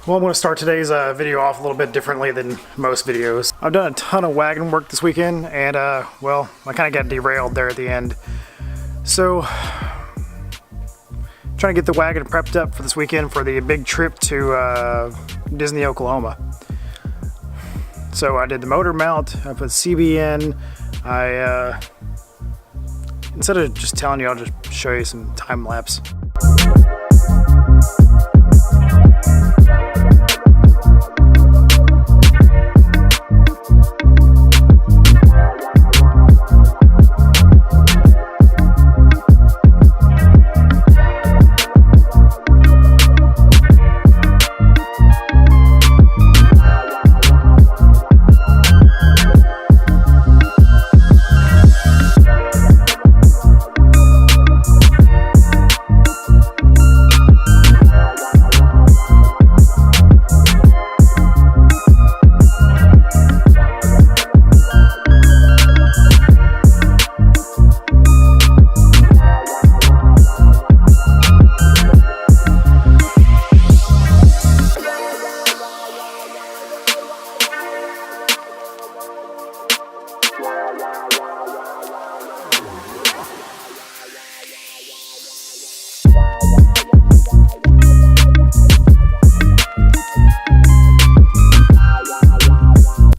Well, I'm going to start today's video off a little bit differently than most videos. I've done a ton of wagon work this weekend, and well, I kind of got derailed there at the end. So, trying to get the wagon prepped up for this weekend for the big trip to Disney, Oklahoma. So I did the motor mount, I put CB in, instead of just telling you, I'll just show you some time lapse.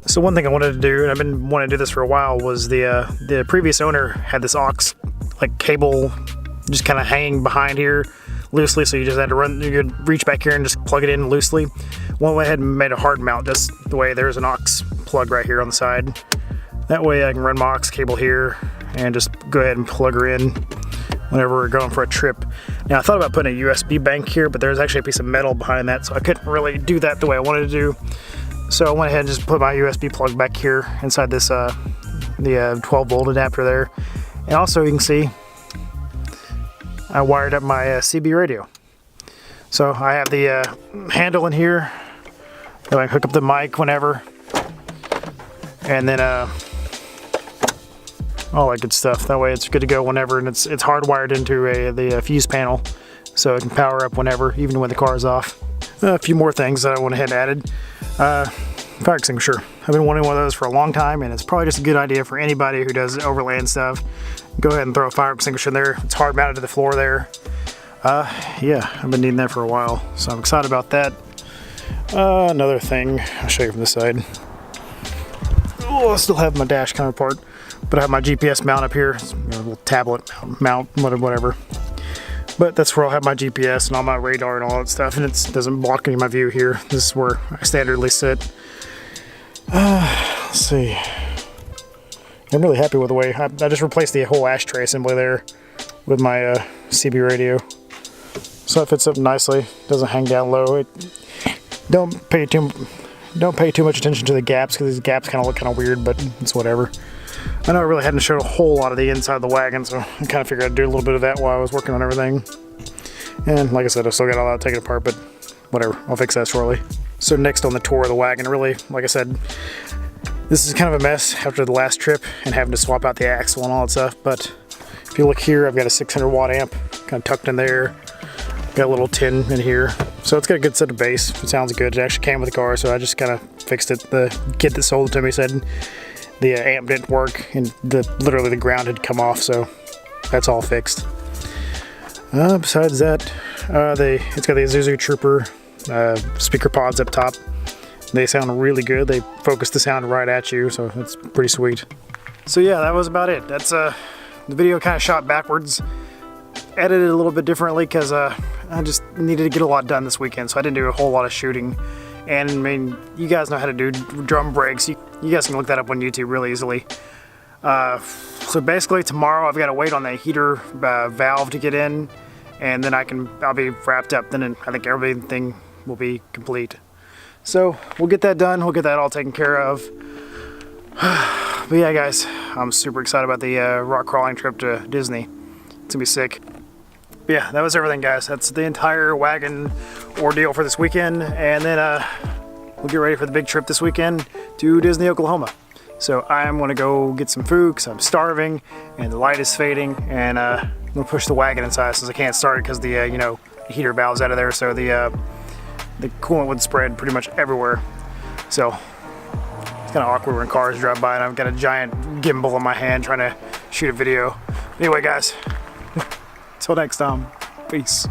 So one thing I wanted to do, and I've been wanting to do this for a while, was the previous owner had this aux like cable just kind of hanging behind here loosely, so you just had to run, you could reach back here and just plug it in loosely. One went ahead and made a hard mount just the way there's an aux plug right here on the side. That way I can run my aux cable here and just go ahead and plug her in whenever we're going for a trip. Now I thought about putting a USB bank here, but there's actually a piece of metal behind that, so I couldn't really do that the way I wanted to do. So I went ahead and just put my USB plug back here inside this the 12 volt adapter there. And also you can see I wired up my CB radio. So I have the handle in here that I can hook up the mic whenever. And then all that good stuff. That way it's good to go whenever, and it's hardwired into the fuse panel, so it can power up whenever, even when the car is off. A few more things that I went ahead and added. Fire extinguisher. I've been wanting one of those for a long time, and it's probably just a good idea for anybody who does overland stuff. Go ahead and throw a fire extinguisher in there. It's hard mounted to the floor there. Yeah, I've been needing that for a while, so I'm excited about that. Another thing, I'll show you from this side. Oh, I still have my dash kind of apart, but I have my GPS mount up here. It's a little tablet mount, whatever. But that's where I'll have my GPS and all my radar and all that stuff, and it doesn't block any of my view here. This is where I standardly sit. Let's see. I'm really happy with the way I just replaced the whole ashtray assembly there with my CB radio, so it fits up nicely. Doesn't hang down low. Don't pay too much attention to the gaps, because these gaps kind of look kind of weird, but it's whatever. I know I really hadn't showed a whole lot of the inside of the wagon, so I kind of figured I'd do a little bit of that while I was working on everything. And like I said, I still got all that taken apart, but whatever, I'll fix that shortly. So next on the tour of the wagon, really, like I said, this is kind of a mess after the last trip and having to swap out the axle and all that stuff. But if you look here, I've got a 600 watt amp kind of tucked in there. Got a little tin in here, so it's got a good set of bass. It sounds good. It actually came with the car, so I just kind of fixed it. The kid that sold it to me said the amp didn't work, and literally the ground had come off, so that's all fixed. Besides that, it's got the Isuzu Trooper speaker pods up top. They sound really good. They focus the sound right at you, so it's pretty sweet. So yeah, that was about it. That's the video kind of shot backwards, edited a little bit differently because I just needed to get a lot done this weekend, so I didn't do a whole lot of shooting. And I mean, you guys know how to do drum brakes. You guys can look that up on YouTube really easily. So basically tomorrow I've got to wait on the heater valve to get in, and then I'll be wrapped up. Then I think everything will be complete. So we'll get that done. We'll get that all taken care of. But yeah, guys, I'm super excited about the rock crawling trip to Disney. It's gonna be sick. But yeah, that was everything, guys. That's the entire wagon ordeal for this weekend, and then we'll get ready for the big trip this weekend to Disney, Oklahoma. So I'm gonna go get some food because I'm starving and the light is fading, and I'm gonna push the wagon inside since I can't start it because the heater valves out of there, so the coolant would spread pretty much everywhere. So it's kind of awkward when cars drive by and I've got a giant gimbal in my hand trying to shoot a video. Anyway, guys, till next time, peace.